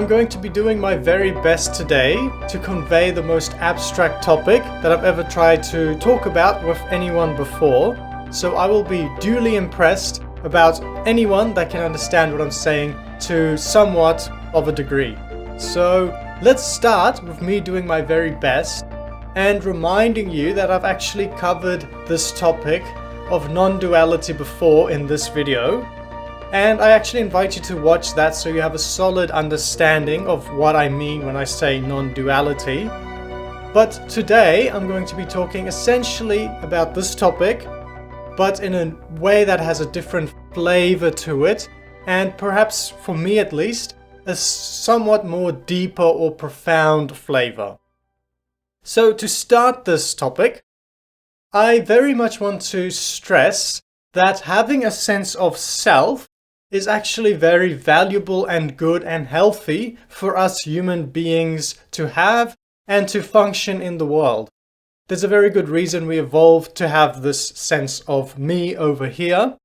I'm going to be doing my very best today to convey the most abstract topic that I've ever tried to talk about with anyone before. So I will be duly impressed about anyone that can understand what I'm saying to somewhat of a degree. So let's start with me doing my very best and reminding you that I've actually covered this topic of non-duality before in this video. And I actually invite you to watch that so you have a solid understanding of what I mean when I say non-duality. But today I'm going to be talking essentially about this topic, but in a way that has a different flavor to it, and perhaps, for me at least, a somewhat more deeper or profound flavor. So to start this topic, I very much want to stress that having a sense of self is actually very valuable and good and healthy for us human beings to have and to function in the world. There's a very good reason we evolved to have this sense of me over here.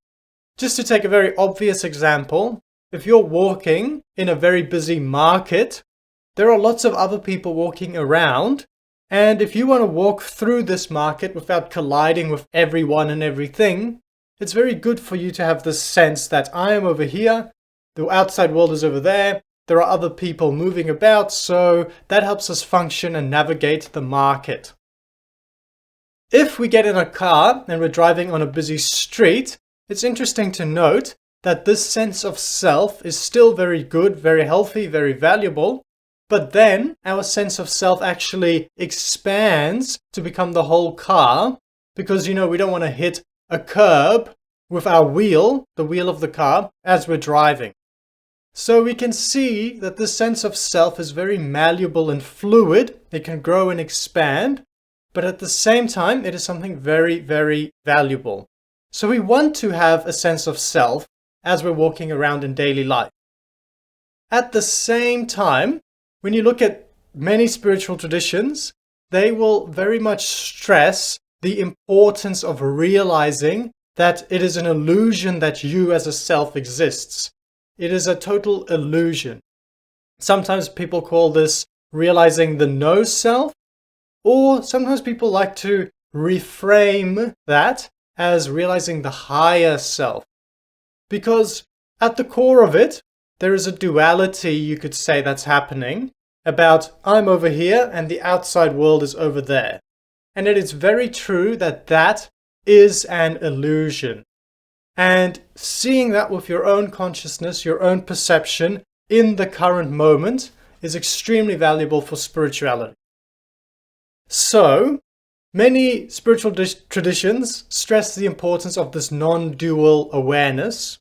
Just to take a very obvious example, if you're walking in a very busy market, there are lots of other people walking around, and if you want to walk through this market without colliding with everyone and everything, it's very good for you to have this sense that I am over here, the outside world is over there, there are other people moving about, so that helps us function and navigate the market. If we get in a car and we're driving on a busy street, it's interesting to note that this sense of self is still very good, very healthy, very valuable, but then our sense of self actually expands to become the whole car because, we don't want to hit a curb with our wheel, the wheel of the car, as we're driving. So we can see that this sense of self is very malleable and fluid. It can grow and expand, but at the same time, it is something very, very valuable. So we want to have a sense of self as we're walking around in daily life. At the same time, when you look at many spiritual traditions, they will very much stress the importance of realizing that it is an illusion that you as a self exists. It is a total illusion. Sometimes people call this realizing the no self, or sometimes people like to reframe that as realizing the higher self. Because at the core of it, there is a duality, you could say, that's happening about I'm over here and the outside world is over there. And it is very true that that is an illusion. And seeing that with your own consciousness, your own perception in the current moment is extremely valuable for spirituality. So, many spiritual traditions stress the importance of this non-dual awareness.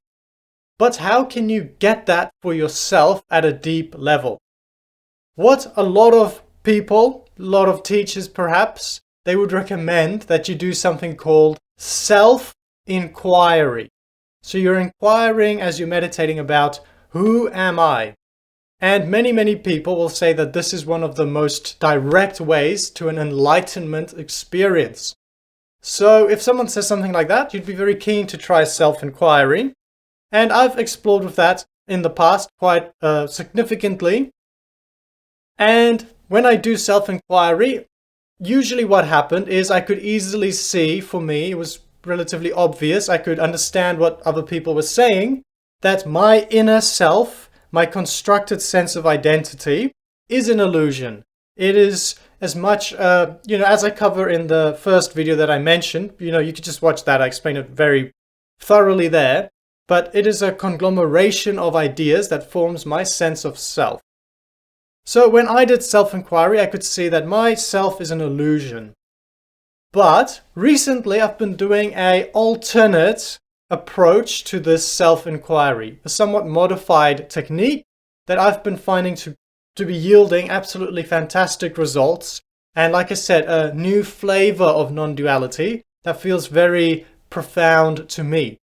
But how can you get that for yourself at a deep level? What a lot of people, a lot of teachers perhaps, they would recommend that you do something called self-inquiry. So you're inquiring as you're meditating about, who am I? And many people will say that this is one of the most direct ways to an enlightenment experience. So if someone says something like that, you'd be very keen to try self-inquiry. And I've explored with that in the past quite significantly. And when I do self-inquiry, usually what happened is I could easily see, for me, it was relatively obvious, I could understand what other people were saying, that my inner self, my constructed sense of identity, is an illusion. It is as much, as I cover in the first video that I mentioned, you could just watch that, I explain it very thoroughly there, but it is a conglomeration of ideas that forms my sense of self. So when I did self-inquiry, I could see that my self is an illusion. But recently I've been doing an alternate approach to this self-inquiry, a somewhat modified technique that I've been finding to be yielding absolutely fantastic results. And like I said, a new flavor of non-duality that feels very profound to me.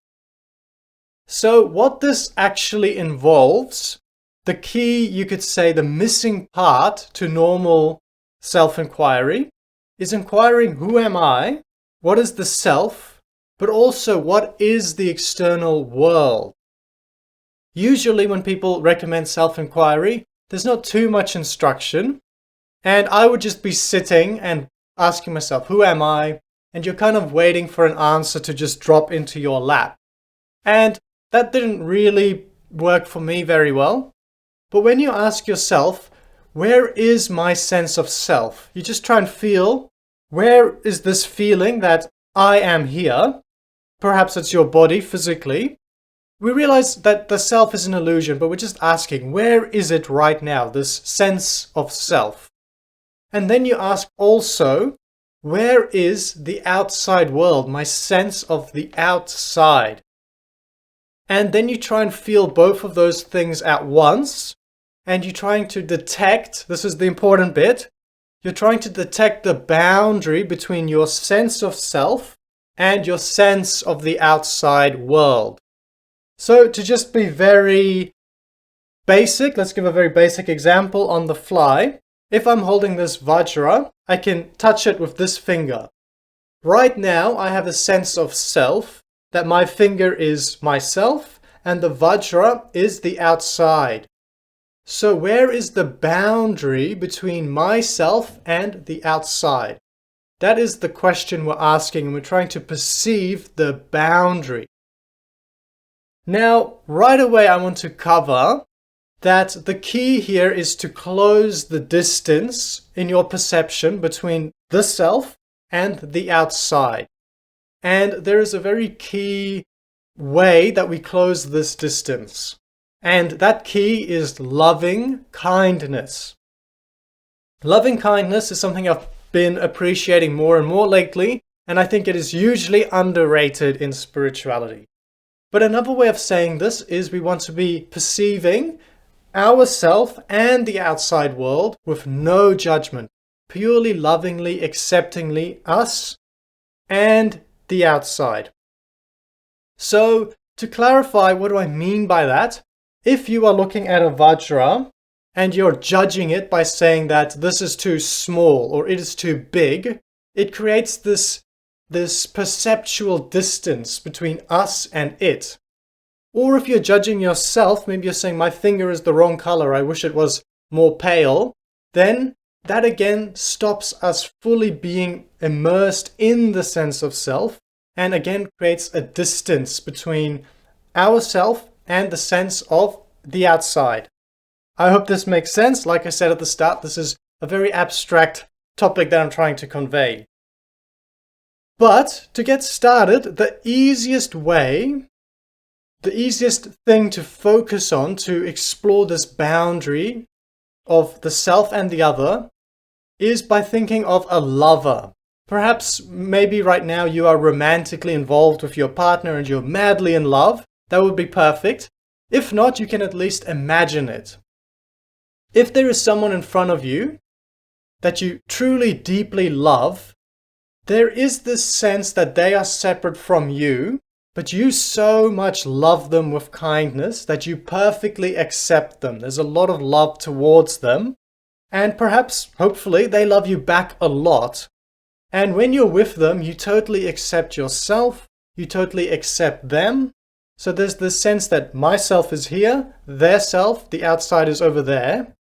So what this actually involves, the key, you could say, the missing part to normal self-inquiry is inquiring who am I, what is the self, but also what is the external world. Usually when people recommend self-inquiry, there's not too much instruction. And I would just be sitting and asking myself, who am I? And you're kind of waiting for an answer to just drop into your lap. And that didn't really work for me very well. But when you ask yourself, where is my sense of self? You just try and feel, where is this feeling that I am here? Perhaps it's your body physically. We realize that the self is an illusion, but we're just asking, where is it right now, this sense of self? And then you ask also, where is the outside world, my sense of the outside? And then you try and feel both of those things at once, and you're trying to detect, this is the important bit, you're trying to detect the boundary between your sense of self and your sense of the outside world. So to just be very basic, let's give a very basic example on the fly. If I'm holding this Vajra, I can touch it with this finger. Right now, I have a sense of self, that my finger is myself, and the Vajra is the outside. So where is the boundary between myself and the outside? That is the question we're asking, and we're trying to perceive the boundary. Now, right away, I want to cover that the key here is to close the distance in your perception between the self and the outside. And there is a very key way that we close this distance. And that key is loving kindness. Loving kindness is something I've been appreciating more and more lately, and I think it is hugely underrated in spirituality. But another way of saying this is we want to be perceiving ourself and the outside world with no judgment, purely lovingly, acceptingly us and the outside. So to clarify, what do I mean by that? If you are looking at a Vajra and you're judging it by saying that this is too small or it is too big, it creates this perceptual distance between us and it. Or if you're judging yourself, maybe you're saying my finger is the wrong color, I wish it was more pale, then that again stops us fully being immersed in the sense of self, and again creates a distance between ourself and the sense of the outside. I hope this makes sense. Like I said at the start, this is a very abstract topic that I'm trying to convey. But to get started, the easiest thing to focus on to explore this boundary of the self and the other is by thinking of a lover. Perhaps maybe right now you are romantically involved with your partner and you're madly in love. That would be perfect. If not, you can at least imagine it. If there is someone in front of you that you truly deeply love, there is this sense that they are separate from you, but you so much love them with kindness that you perfectly accept them. There's a lot of love towards them. And perhaps, hopefully, they love you back a lot. And when you're with them, you totally accept yourself. You totally accept them. So there's this sense that myself is here, their self, the outside is over there.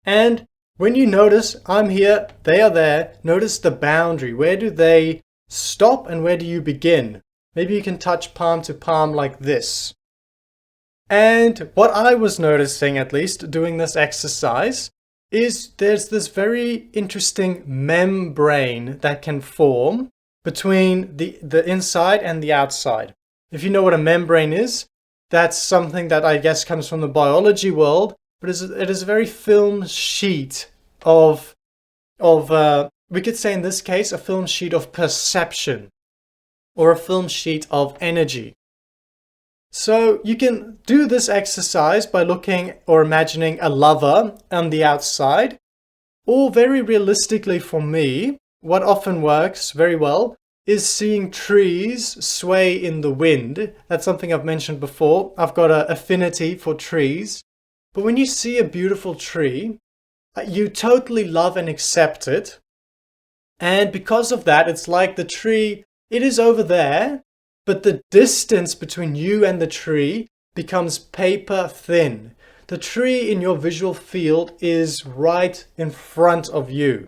And when you notice, I'm here, they are there, notice the boundary. Where do they stop and where do you begin? Maybe you can touch palm to palm like this. And what I was noticing, at least, doing this exercise, is there's this very interesting membrane that can form between the inside and the outside. If you know what a membrane is, that's something that I guess comes from the biology world, but it is a very film sheet of we could say in this case, a film sheet of perception or a film sheet of energy. So you can do this exercise by looking or imagining a lover on the outside, or very realistically for me, what often works very well is seeing trees sway in the wind. That's something I've mentioned before. I've got an affinity for trees. But when you see a beautiful tree, you totally love and accept it. And because of that, it's like the tree, it is over there, but the distance between you and the tree becomes paper thin. the tree in your visual field is right in front of you.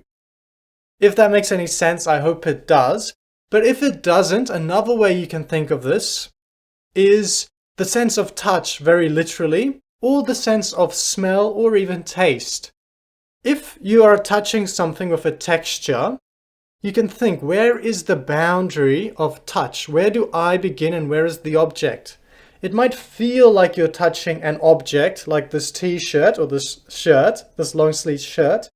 If that makes any sense, I hope it does. But if it doesn't, another way you can think of this is the sense of touch, very literally, or the sense of smell or even taste. If you are touching something with a texture, you can think, where is the boundary of touch? Where do I begin and where is the object? It might feel like you're touching an object, like this t-shirt or this shirt, this long sleeve shirt,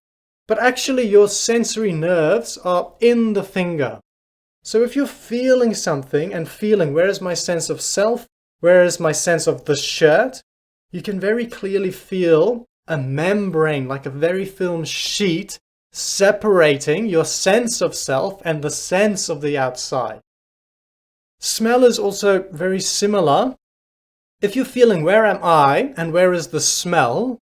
but actually your sensory nerves are in the finger. So if you're feeling something and feeling, where is my sense of self? Where is my sense of the shirt? You can very clearly feel a membrane, like a very thin sheet, separating your sense of self and the sense of the outside. Smell is also very similar. If you're feeling, where am I and where is the smell?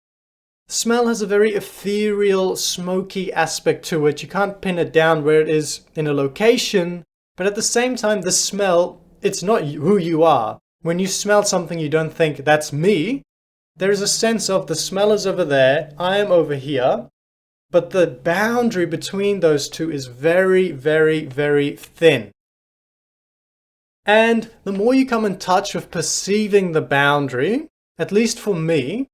Smell has a very ethereal, smoky aspect to it. You can't pin it down where it is in a location, but at the same time, the smell, it's not who you are. When you smell something, you don't think, that's me. There is a sense of the smell is over there, I am over here, but the boundary between those two is very, very, very thin. And the more you come in touch with perceiving the boundary, at least for me,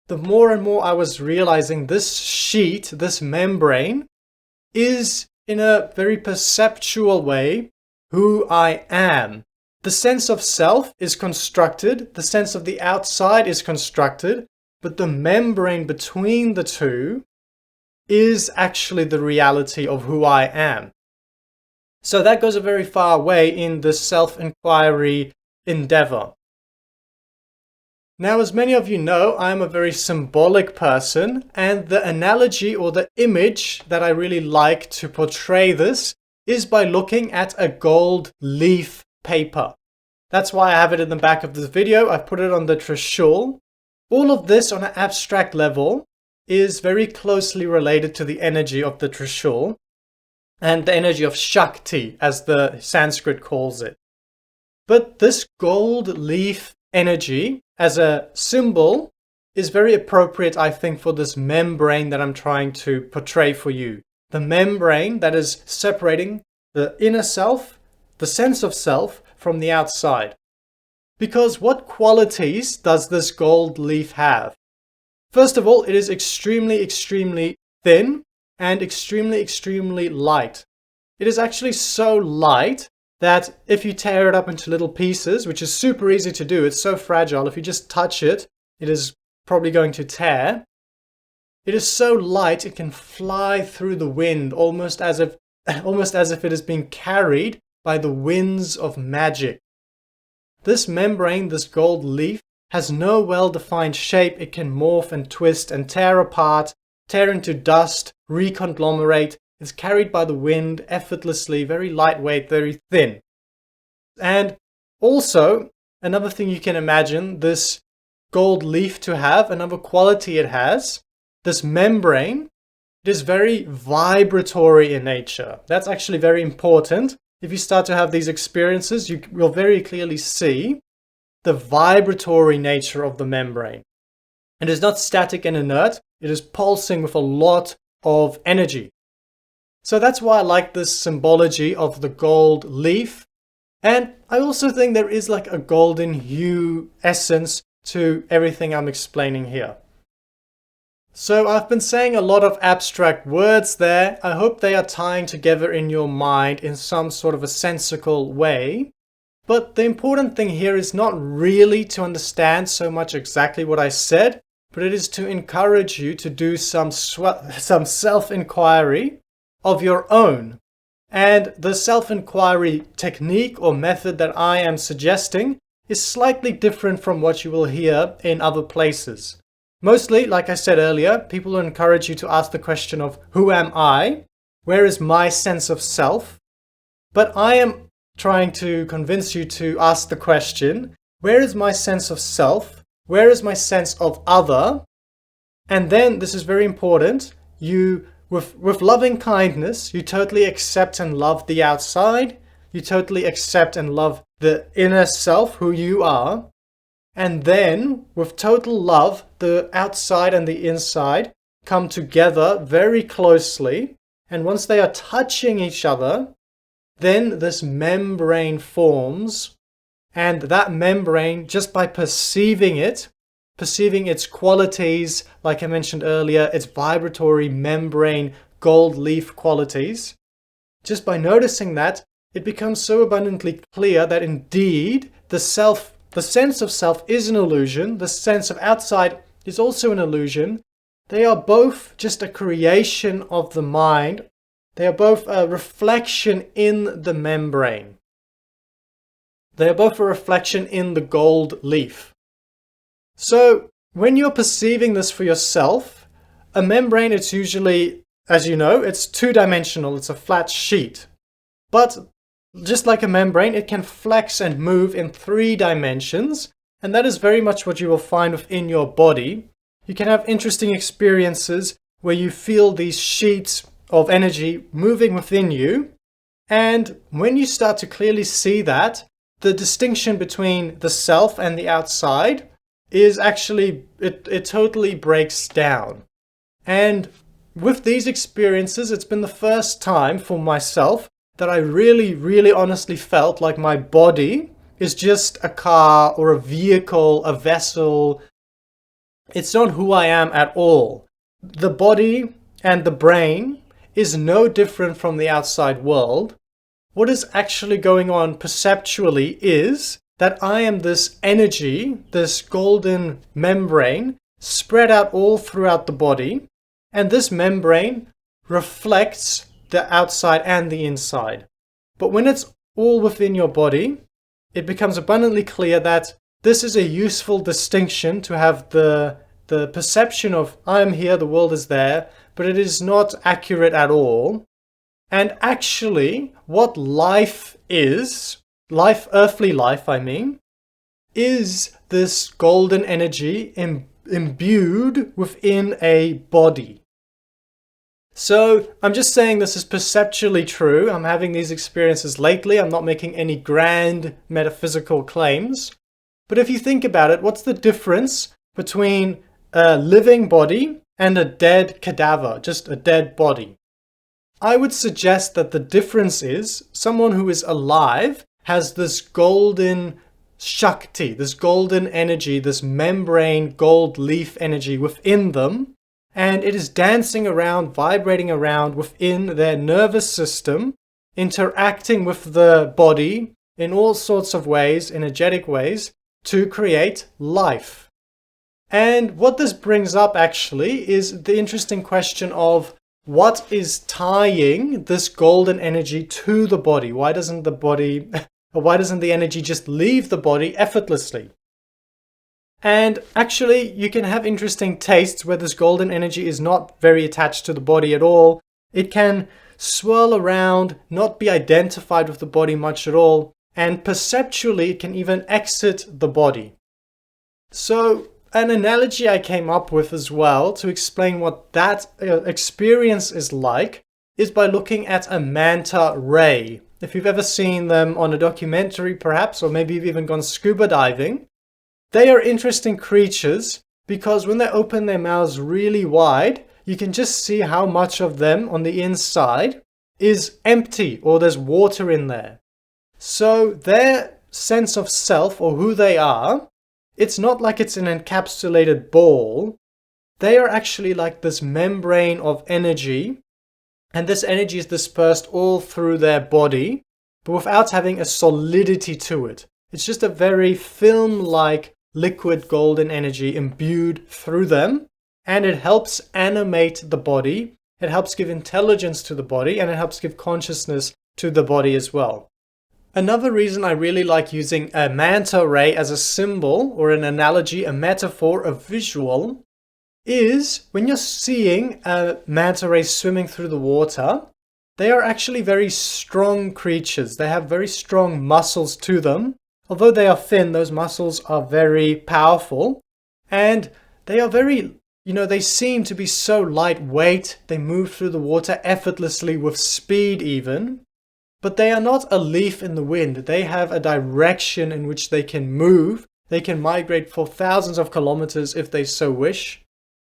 the more and more I was realizing this sheet, this membrane, is in a very perceptual way who I am. The sense of self is constructed, the sense of the outside is constructed, but the membrane between the two is actually the reality of who I am. So that goes a very far way in this self-inquiry endeavor. Now, as many of you know, I'm a very symbolic person, and the analogy or the image that I really like to portray this is by looking at a gold leaf paper. That's why I have it in the back of this video. I've put it on the trishul. All of this on an abstract level is very closely related to the energy of the trishul and the energy of Shakti, as the Sanskrit calls it. But this gold leaf energy as a symbol is very appropriate, I think, for this membrane that I'm trying to portray for you. The membrane that is separating the inner self, the sense of self, from the outside. Because what qualities does this gold leaf have? First of all, it is extremely, extremely thin and extremely, extremely light. It is actually so light that if you tear it up into little pieces, which is super easy to do, it's so fragile, if you just touch it, it is probably going to tear. It is so light it can fly through the wind, almost as if it is being carried by the winds of magic. This membrane, this gold leaf, has no well-defined shape. It can morph and twist and tear apart, tear into dust, reconglomerate. It's carried by the wind effortlessly, very lightweight, very thin. And also, another thing you can imagine this gold leaf to have, another quality it has, this membrane, it is very vibratory in nature. That's actually very important. If you start to have these experiences, you will very clearly see the vibratory nature of the membrane. It is not static and inert, it is pulsing with a lot of energy. So that's why I like this symbology of the gold leaf. And I also think there is like a golden hue essence to everything I'm explaining here. So I've been saying a lot of abstract words there. I hope they are tying together in your mind in some sort of a sensical way. But the important thing here is not really to understand so much exactly what I said, but it is to encourage you to do some self-inquiry of your own. And the self-inquiry technique or method that I am suggesting is slightly different from what you will hear in other places. Mostly, like I said earlier, people will encourage you to ask the question of who am I? Where is my sense of self? But I am trying to convince you to ask the question, where is my sense of self? Where is my sense of other? And then, this is very important, you, with loving kindness, you totally accept and love the outside. You totally accept and love the inner self, who you are. And then, with total love, the outside and the inside come together very closely. And once they are touching each other, then this membrane forms. And that membrane, just by perceiving it, perceiving its qualities, like I mentioned earlier, its vibratory membrane gold leaf qualities, just by noticing that, it becomes so abundantly clear that indeed the sense of self is an illusion, the sense of outside is also an illusion. They are both just a creation of the mind. They are both a reflection in the membrane. They are both a reflection in the gold leaf. So when you're perceiving this for yourself, a membrane, it's usually, as you know, it's two-dimensional, it's a flat sheet. But just like a membrane, it can flex and move in 3 dimensions, and that is very much what you will find within your body. You can have interesting experiences where you feel these sheets of energy moving within you, and when you start to clearly see that, the distinction between the self and the outside is actually, it totally breaks down. And with these experiences, it's been the first time for myself that I really honestly felt like my body is just a car or a vehicle, a vessel. It's not who I am at all. The body and the brain is no different from the outside world. What is actually going on perceptually is that I am this energy, this golden membrane, spread out all throughout the body, and this membrane reflects the outside and the inside. But when it's all within your body, it becomes abundantly clear that this is a useful distinction to have the perception of I am here, the world is there, but it is not accurate at all. And actually, what life is, earthly life, I mean, is this golden energy imbued within a body. So I'm just saying this is perceptually true. I'm having these experiences lately. I'm not making any grand metaphysical claims. But if you think about it, what's the difference between a living body and a dead cadaver, just a dead body? I would suggest that the difference is someone who is alive has this golden Shakti, this golden energy, this membrane gold leaf energy within them, and it is dancing around, vibrating around within their nervous system, interacting with the body in all sorts of ways, energetic ways, to create life. And what this brings up actually is the interesting question of what is tying this golden energy to the body? Why doesn't the energy just leave the body effortlessly? And actually, you can have interesting tastes where this golden energy is not very attached to the body at all. It can swirl around, not be identified with the body much at all, and perceptually it can even exit the body. So an analogy I came up with as well to explain what that experience is like is by looking at a manta ray. If you've ever seen them on a documentary perhaps, or maybe you've even gone scuba diving, they are interesting creatures because when they open their mouths really wide, you can just see how much of them on the inside is empty or there's water in there. So their sense of self or who they are, it's not like it's an encapsulated ball. They are actually like this membrane of energy, and this energy is dispersed all through their body, but without having a solidity to it. It's just a very film-like liquid golden energy imbued through them, and it helps animate the body, it helps give intelligence to the body, and it helps give consciousness to the body as well. Another reason I really like using a manta ray as a symbol or an analogy, a metaphor, a visual, is when you're seeing a manta ray swimming through the water, they are actually very strong creatures. They have very strong muscles to them. Although they are thin, those muscles are very powerful, and they are very, they seem to be so lightweight. They move through the water effortlessly with speed even. But they are not a leaf in the wind. They have a direction in which they can move. They can migrate for thousands of kilometers if they so wish.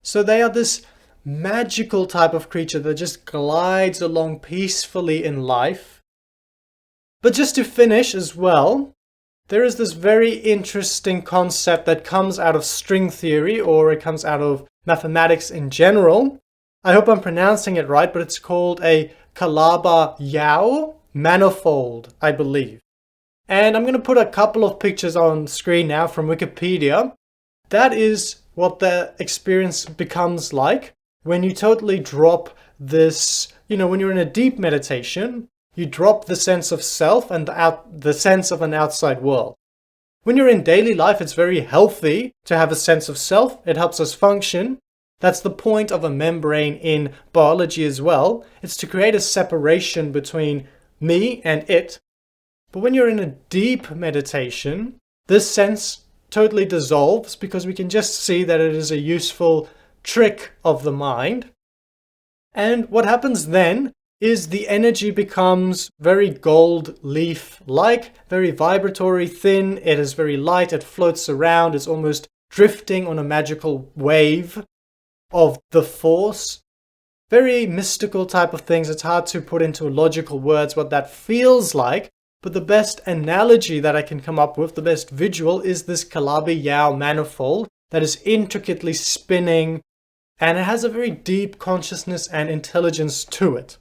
So they are this magical type of creature that just glides along peacefully in life. But just to finish as well, there is this very interesting concept that comes out of string theory, or it comes out of mathematics in general. I hope I'm pronouncing it right, but it's called a Calabi-Yau manifold, I believe. And I'm going to put a couple of pictures on screen now from Wikipedia. That is what the experience becomes like when you totally drop this, when you're in a deep meditation, you drop the sense of self and the sense of an outside world. When you're in daily life, it's very healthy to have a sense of self. It helps us function. That's the point of a membrane in biology as well. It's to create a separation between me and it. But when you're in a deep meditation, this sense totally dissolves because we can just see that it is a useful trick of the mind. And what happens then is the energy becomes very gold leaf-like, very vibratory, thin. It is very light. It floats around. It's almost drifting on a magical wave of the force. Very mystical type of things. It's hard to put into logical words what that feels like. But the best analogy that I can come up with, the best visual, is this Calabi-Yau manifold that is intricately spinning, and it has a very deep consciousness and intelligence to it.